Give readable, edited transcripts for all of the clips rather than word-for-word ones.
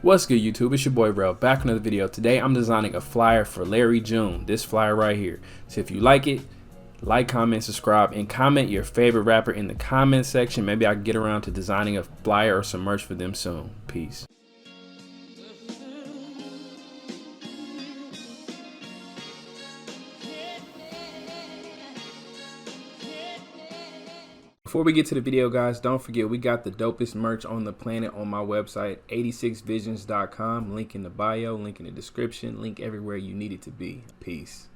What's good, YouTube? It's your boy Rel, back with another video. Today I'm designing a flyer for Larry June, this flyer right here. So if you like it, like, comment, subscribe, and comment your favorite rapper in the comment section. Maybe I can get around to designing a flyer or some merch for them soon. Peace. Before we get to the video, guys, don't forget we got the dopest merch on the planet on my website, 86visions.com. Link in the bio, link in the description, link everywhere you need it to be. Peace.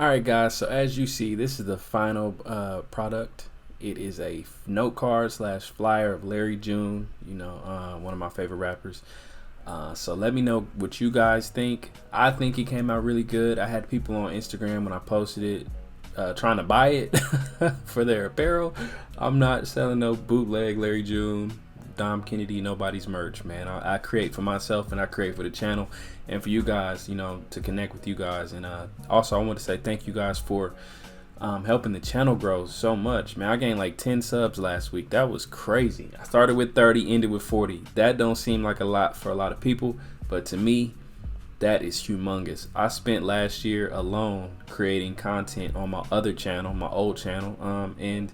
Alright guys, so as you see, this is the final product. It is a note card slash flyer of Larry June, one of my favorite rappers. So let me know what you guys think. I think it came out really good. I had people on Instagram when I posted it trying to buy it for their apparel. I'm not selling no bootleg Larry June, Dom Kennedy, nobody's merch, man. I create for myself and I create for the channel and for you guys, to connect with you guys. And also I want to say thank you guys for helping the channel grow so much, man. I gained like 10 subs last week. That was crazy. I started with 30, ended with 40. That don't seem like a lot for a lot of people, but to me, that is humongous. I spent last year alone creating content on my other channel, my old channel, and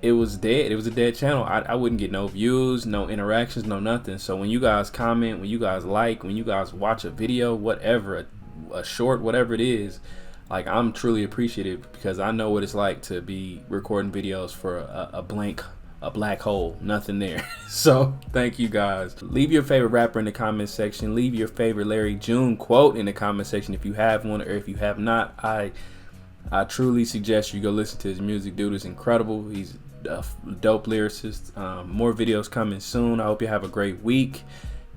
it was dead. It was a dead channel. I wouldn't get no views, no interactions, no nothing. So when you guys comment, when you guys like, when you guys watch a video, whatever, a short, whatever it is, like, I'm truly appreciative because I know what it's like to be recording videos for a black hole, nothing there. So thank you guys. Leave your favorite rapper in the comment section. Leave your favorite Larry June quote in the comment section if you have one, or if you have not. I I truly suggest you go listen to his music. Dude is incredible. He's a dope lyricist. More videos coming soon. I hope you have a great week.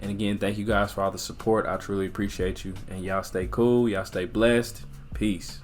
And again, thank you guys for all the support. I truly appreciate you. And y'all stay cool. Y'all stay blessed. Peace.